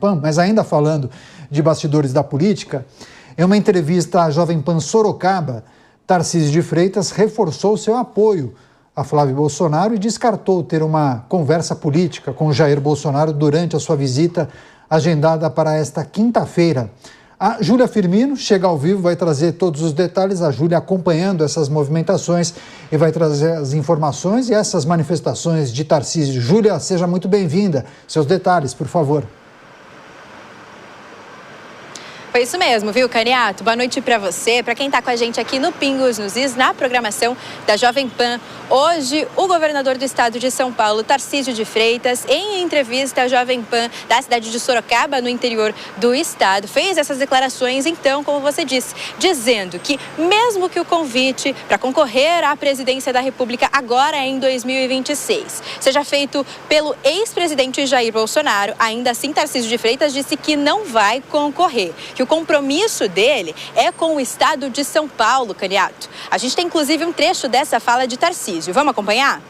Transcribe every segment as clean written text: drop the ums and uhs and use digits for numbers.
PAN, mas ainda falando de bastidores da política, em uma entrevista à Jovem Pan Sorocaba, Tarcísio de Freitas reforçou seu apoio a Flávio Bolsonaro e descartou ter uma conversa política com Jair Bolsonaro durante a sua visita agendada para esta quinta-feira. A Júlia Firmino chega ao vivo, vai trazer todos os detalhes, a Júlia acompanhando essas movimentações e vai trazer as informações e essas manifestações de Tarcísio. Júlia, seja muito bem-vinda. Seus detalhes, por favor. Foi isso mesmo, viu, Caniato? Boa noite para você, para quem está com a gente aqui no Pingos nos Is, na programação da Jovem Pan. Hoje, o governador do estado de São Paulo, Tarcísio de Freitas, em entrevista à Jovem Pan da cidade de Sorocaba, no interior do estado, fez essas declarações, então, como você disse, dizendo que mesmo que o convite para concorrer à presidência da República agora em 2026 seja feito pelo ex-presidente Jair Bolsonaro, ainda assim Tarcísio de Freitas disse que não vai concorrer, que o compromisso dele é com o estado de São Paulo, Caniato. A gente tem inclusive um trecho dessa fala de Tarcísio. Vamos acompanhar?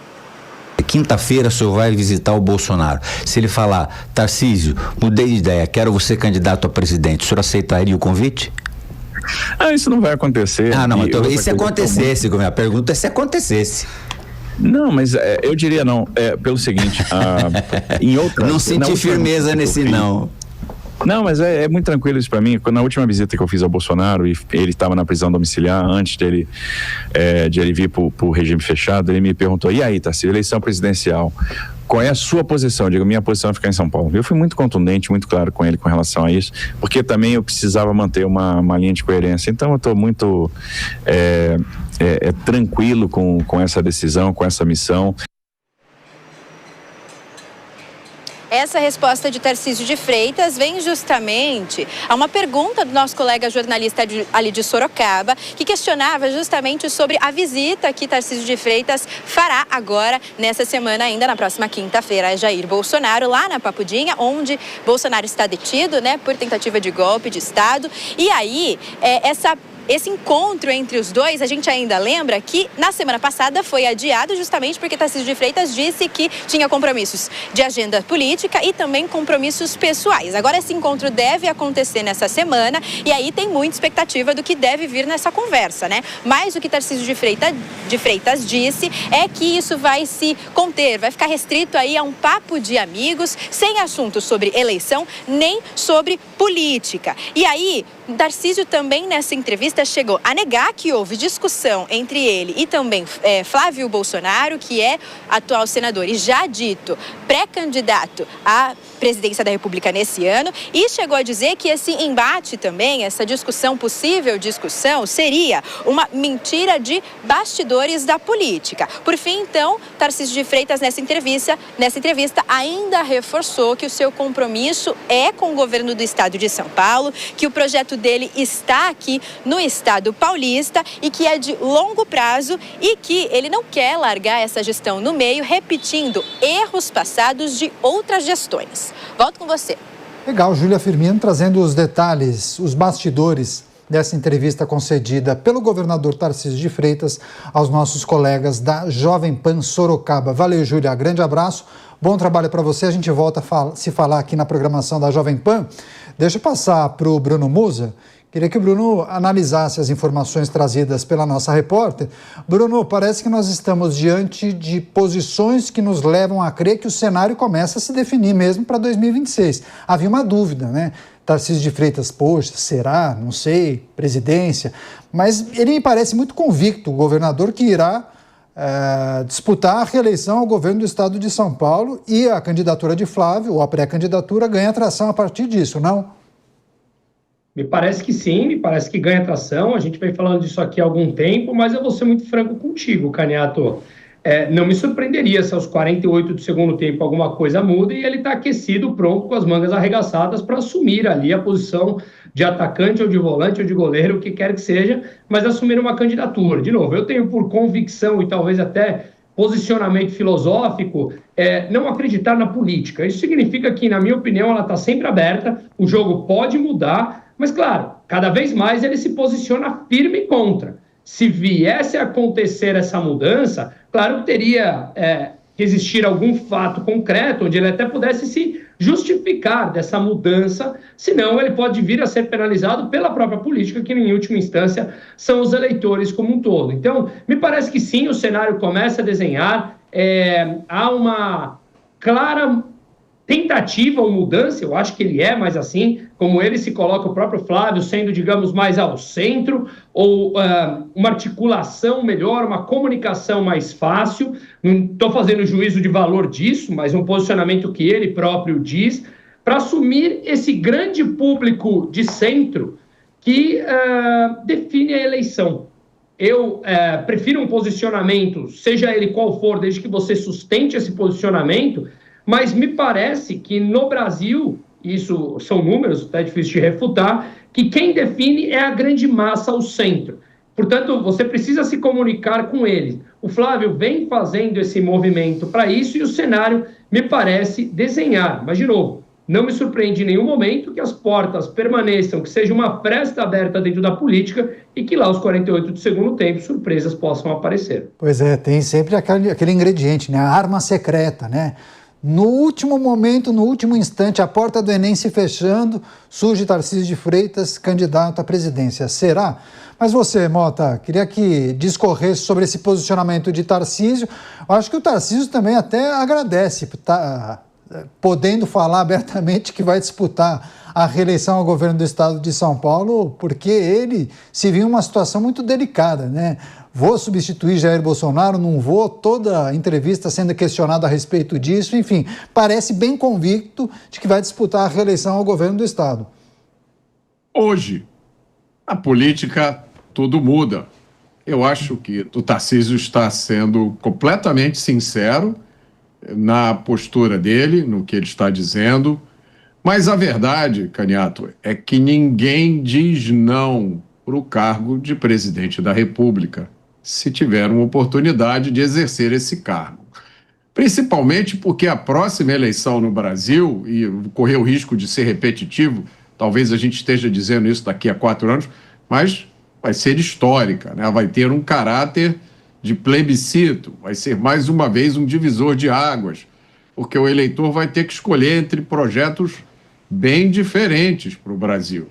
Quinta-feira o senhor vai visitar o Bolsonaro. Se ele falar, Tarcísio, mudei de ideia, quero você candidato a presidente, o senhor aceitaria o convite? Isso não vai acontecer. Não, então, e se acontecesse, a pergunta é se acontecesse. Não, mas eu diria não, pelo seguinte, em outra... Não senti firmeza nesse não. Não, mas é muito tranquilo isso para mim. Na última visita que eu fiz ao Bolsonaro, e ele estava na prisão domiciliar, antes de ele vir para o regime fechado, ele me perguntou, e aí, Tarcísio, eleição presidencial, qual é a sua posição? Eu digo, minha posição é ficar em São Paulo. Eu fui muito contundente, muito claro com ele com relação a isso, porque também eu precisava manter uma linha de coerência. Então eu estou muito tranquilo com essa decisão, com essa missão. Essa resposta de Tarcísio de Freitas vem justamente a uma pergunta do nosso colega jornalista ali de Sorocaba, que questionava justamente sobre a visita que Tarcísio de Freitas fará agora, nessa semana ainda, na próxima quinta-feira, a Jair Bolsonaro, lá na Papudinha, onde Bolsonaro está detido, por tentativa de golpe de Estado. E aí, esse encontro entre os dois, a gente ainda lembra que na semana passada foi adiado justamente porque Tarcísio de Freitas disse que tinha compromissos de agenda política e também compromissos pessoais. Agora esse encontro deve acontecer nessa semana e aí tem muita expectativa do que deve vir nessa conversa, Mas o que Tarcísio de Freitas disse é que isso vai se conter, vai ficar restrito aí a um papo de amigos, sem assuntos sobre eleição nem sobre política. E aí, Tarcísio também nessa entrevista chegou a negar que houve discussão entre ele e também Flávio Bolsonaro, que é atual senador e já dito pré-candidato à presidência da República nesse ano, e chegou a dizer que esse embate também, essa possível discussão, seria uma mentira de bastidores da política. Por fim, então, Tarcísio de Freitas nessa entrevista ainda reforçou que o seu compromisso é com o governo do estado de São Paulo, que o projeto dele está aqui no estado paulista e que é de longo prazo e que ele não quer largar essa gestão no meio, repetindo erros passados de outras gestões. Volto com você. Legal, Júlia Firmino trazendo os detalhes, os bastidores dessa entrevista concedida pelo governador Tarcísio de Freitas aos nossos colegas da Jovem Pan Sorocaba. Valeu, Júlia, grande abraço, bom trabalho para você. A gente volta a se falar aqui na programação da Jovem Pan. Deixa eu passar para o Bruno Musa. Queria que o Bruno analisasse as informações trazidas pela nossa repórter. Bruno, parece que nós estamos diante de posições que nos levam a crer que o cenário começa a se definir mesmo para 2026. Havia uma dúvida, Tarcísio de Freitas, poxa, será? Não sei, presidência. Mas ele me parece muito convicto, o governador que irá disputar a reeleição ao governo do estado de São Paulo e a candidatura de Flávio, ou a pré-candidatura, ganha atração a partir disso, não? Me parece que sim, me parece que ganha atração. A gente vem falando disso aqui há algum tempo, mas eu vou ser muito franco contigo, Caniato. Não me surpreenderia se aos 48 do segundo tempo alguma coisa muda e ele está aquecido, pronto, com as mangas arregaçadas para assumir ali a posição de atacante ou de volante ou de goleiro, o que quer que seja, mas assumir uma candidatura. De novo, eu tenho por convicção e talvez até posicionamento filosófico, não acreditar na política. Isso significa que, na minha opinião, ela está sempre aberta, o jogo pode mudar, mas, claro, cada vez mais ele se posiciona firme contra. Se viesse a acontecer essa mudança, claro que teria que existir algum fato concreto onde ele até pudesse se justificar dessa mudança, senão ele pode vir a ser penalizado pela própria política, que em última instância são os eleitores como um todo. Então, me parece que sim, o cenário começa a desenhar, há uma clara tentativa ou mudança, eu acho que ele é mais assim, como ele se coloca, o próprio Flávio, sendo, digamos, mais ao centro, ou uma articulação melhor, uma comunicação mais fácil. Não estou fazendo juízo de valor disso, mas um posicionamento que ele próprio diz, para assumir esse grande público de centro que define a eleição. Eu prefiro um posicionamento, seja ele qual for, desde que você sustente esse posicionamento, mas me parece que no Brasil, isso são números, é difícil de refutar, que quem define é a grande massa, o centro. Portanto, você precisa se comunicar com eles. O Flávio vem fazendo esse movimento para isso e o cenário me parece desenhar. Mas, de novo, não me surpreende em nenhum momento que as portas permaneçam, que seja uma fresta aberta dentro da política e que lá aos 48 do segundo tempo surpresas possam aparecer. Pois é, tem sempre aquele ingrediente, né? A arma secreta, né? No último momento, no último instante, a porta do Enem se fechando, surge Tarcísio de Freitas, candidato à presidência. Será? Mas você, Mota, queria que discorresse sobre esse posicionamento de Tarcísio. Eu acho que o Tarcísio também até agradece, tá podendo falar abertamente que vai disputar a reeleição ao governo do estado de São Paulo, porque ele se viu em uma situação muito delicada, né? Vou substituir Jair Bolsonaro, não vou, toda a entrevista sendo questionada a respeito disso, enfim, parece bem convicto de que vai disputar a reeleição ao governo do estado. Hoje, a política, tudo muda. Eu acho que o Tarcísio está sendo completamente sincero na postura dele, no que ele está dizendo, mas a verdade, Caniato, é que ninguém diz não para o cargo de presidente da República, se tiver uma oportunidade de exercer esse cargo. Principalmente porque a próxima eleição no Brasil, e correr o risco de ser repetitivo, talvez a gente esteja dizendo isso daqui a 4 anos, mas vai ser histórica, né? Vai ter um caráter de plebiscito, vai ser mais uma vez um divisor de águas, porque o eleitor vai ter que escolher entre projetos bem diferentes para o Brasil.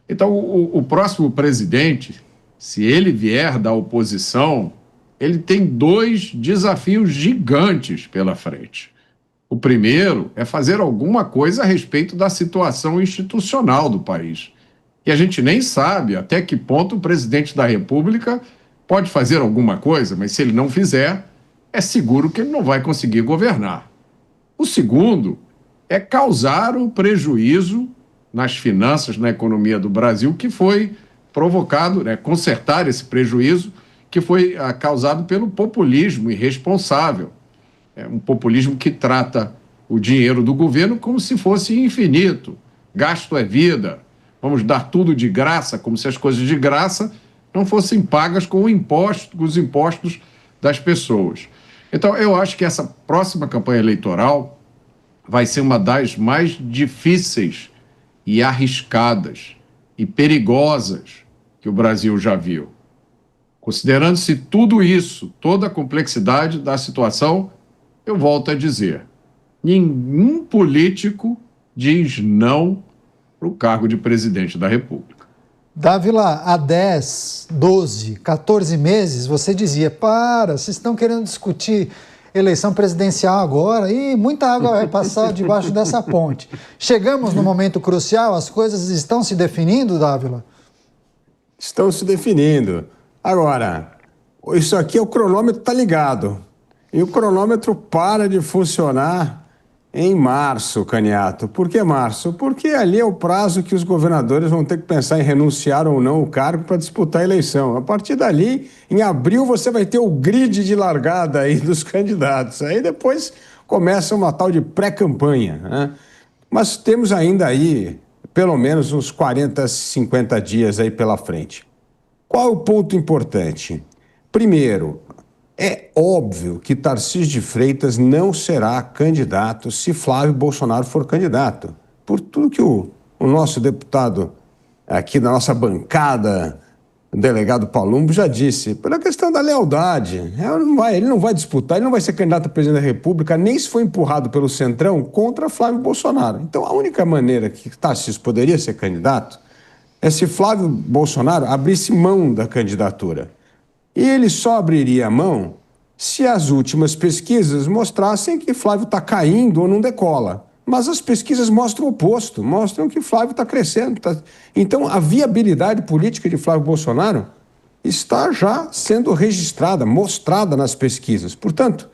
Então, o próximo presidente, se ele vier da oposição, ele tem 2 desafios gigantes pela frente. O primeiro é fazer alguma coisa a respeito da situação institucional do país. E a gente nem sabe até que ponto o presidente da República pode fazer alguma coisa, mas se ele não fizer, é seguro que ele não vai conseguir governar. O segundo é causar o prejuízo nas finanças, na economia do Brasil, que foi provocado, né, consertar esse prejuízo que foi causado pelo populismo irresponsável. É um populismo que trata o dinheiro do governo como se fosse infinito. Gasto é vida. Vamos dar tudo de graça, como se as coisas de graça não fossem pagas com os impostos das pessoas. Então, eu acho que essa próxima campanha eleitoral vai ser uma das mais difíceis e arriscadas e perigosas que o Brasil já viu. Considerando-se tudo isso, toda a complexidade da situação, eu volto a dizer, nenhum político diz não para o cargo de presidente da República. Dávila, há 10, 12, 14 meses, você dizia, vocês estão querendo discutir eleição presidencial agora e muita água vai passar debaixo dessa ponte. Chegamos no momento crucial, as coisas estão se definindo, Dávila? Estão se definindo. Agora, isso aqui, o cronômetro está ligado. E o cronômetro para de funcionar em março, Caniato. Por que março? Porque ali é o prazo que os governadores vão ter que pensar em renunciar ou não ao cargo para disputar a eleição. A partir dali, em abril, você vai ter o grid de largada aí dos candidatos. Aí depois começa uma tal de pré-campanha, né? Mas temos ainda aí pelo menos uns 40, 50 dias aí pela frente. Qual é o ponto importante? Primeiro, é óbvio que Tarcísio de Freitas não será candidato se Flávio Bolsonaro for candidato. Por tudo que o nosso deputado aqui da nossa bancada o delegado Palumbo já disse, pela questão da lealdade. Ele não vai disputar, ele não vai ser candidato a presidente da República, nem se for empurrado pelo Centrão contra Flávio Bolsonaro. Então, a única maneira que Tarcísio poderia ser candidato é se Flávio Bolsonaro abrisse mão da candidatura. E ele só abriria a mão se as últimas pesquisas mostrassem que Flávio está caindo ou não decola. Mas as pesquisas mostram o oposto, mostram que Flávio está crescendo. Então, a viabilidade política de Flávio Bolsonaro está já sendo registrada, mostrada nas pesquisas. Portanto,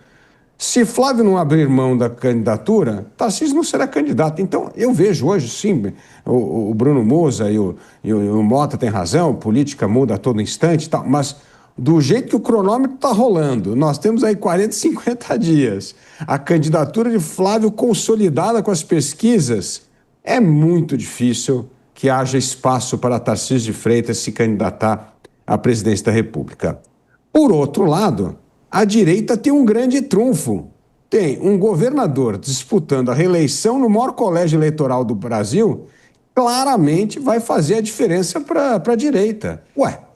se Flávio não abrir mão da candidatura, Tarcísio não será candidato. Então, eu vejo hoje, sim, o Bruno Moza e o Mota têm razão, política muda a todo instante e tal, mas do jeito que o cronômetro está rolando, nós temos aí 40, 50 dias. A candidatura de Flávio consolidada com as pesquisas, é muito difícil que haja espaço para Tarcísio de Freitas se candidatar à presidência da República. Por outro lado, a direita tem um grande trunfo. Tem um governador disputando a reeleição no maior colégio eleitoral do Brasil, claramente vai fazer a diferença para a direita.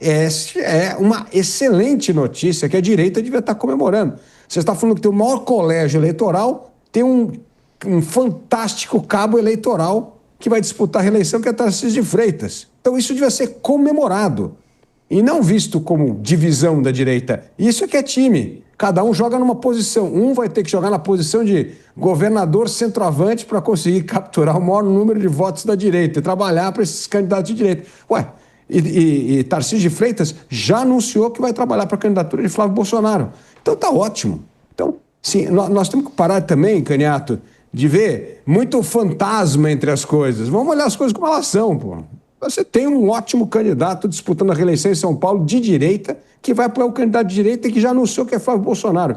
Essa é uma excelente notícia que a direita devia estar comemorando. Você está falando que tem o maior colégio eleitoral, tem um fantástico cabo eleitoral que vai disputar a reeleição, que é Tarcísio de Freitas. Então isso devia ser comemorado e não visto como divisão da direita. Isso é que é time. Cada um joga numa posição. Um vai ter que jogar na posição de governador centroavante para conseguir capturar o maior número de votos da direita e trabalhar para esses candidatos de direita. E Tarcísio de Freitas já anunciou que vai trabalhar para a candidatura de Flávio Bolsonaro. Então tá ótimo. Então, sim, nós temos que parar também, Caniato, de ver muito fantasma entre as coisas. Vamos olhar as coisas como elas são, pô. Você tem um ótimo candidato disputando a reeleição em São Paulo de direita, que vai apoiar o candidato de direita e que já anunciou que é Flávio Bolsonaro.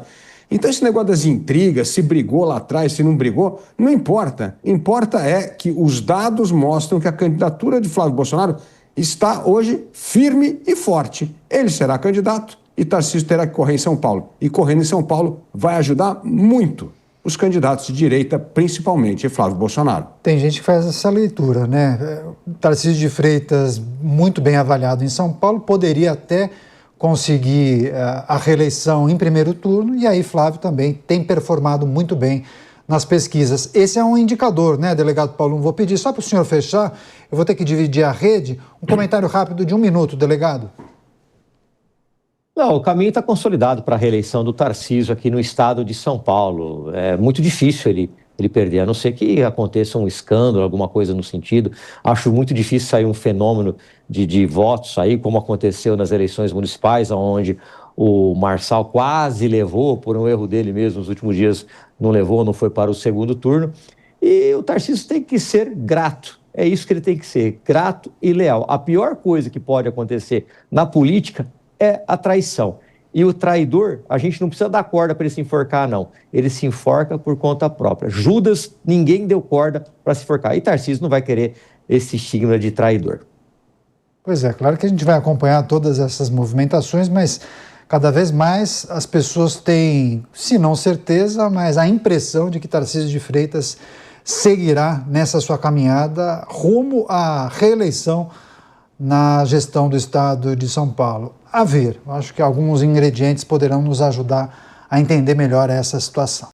Então esse negócio das intrigas, se brigou lá atrás, se não brigou, não importa. Importa é que os dados mostram que a candidatura de Flávio Bolsonaro está hoje firme e forte. Ele será candidato e Tarcísio terá que correr em São Paulo. E correndo em São Paulo vai ajudar muito os candidatos de direita, principalmente Flávio Bolsonaro. Tem gente que faz essa leitura, né? Tarcísio de Freitas, muito bem avaliado em São Paulo, poderia até conseguir a reeleição em primeiro turno, e aí Flávio também tem performado muito bem nas pesquisas. Esse é um indicador, né, delegado Paulo? Vou pedir só para o senhor fechar, eu vou ter que dividir a rede. Um comentário rápido de 1 minuto, delegado. Não, o caminho está consolidado para a reeleição do Tarcísio aqui no estado de São Paulo. É muito difícil ele perder, a não ser que aconteça um escândalo, alguma coisa no sentido. Acho muito difícil sair um fenômeno de votos aí, como aconteceu nas eleições municipais, onde o Marçal quase levou, por um erro dele mesmo, nos últimos dias não levou, não foi para o segundo turno. E o Tarcísio tem que ser grato. É isso que ele tem que ser, grato e leal. A pior coisa que pode acontecer na política é a traição. E o traidor, a gente não precisa dar corda para ele se enforcar, não. Ele se enforca por conta própria. Judas, ninguém deu corda para se enforcar. E Tarcísio não vai querer esse estigma de traidor. Pois é, claro que a gente vai acompanhar todas essas movimentações, mas cada vez mais as pessoas têm, se não certeza, mas a impressão de que Tarcísio de Freitas seguirá nessa sua caminhada rumo à reeleição na gestão do estado de São Paulo. A ver, acho que alguns ingredientes poderão nos ajudar a entender melhor essa situação.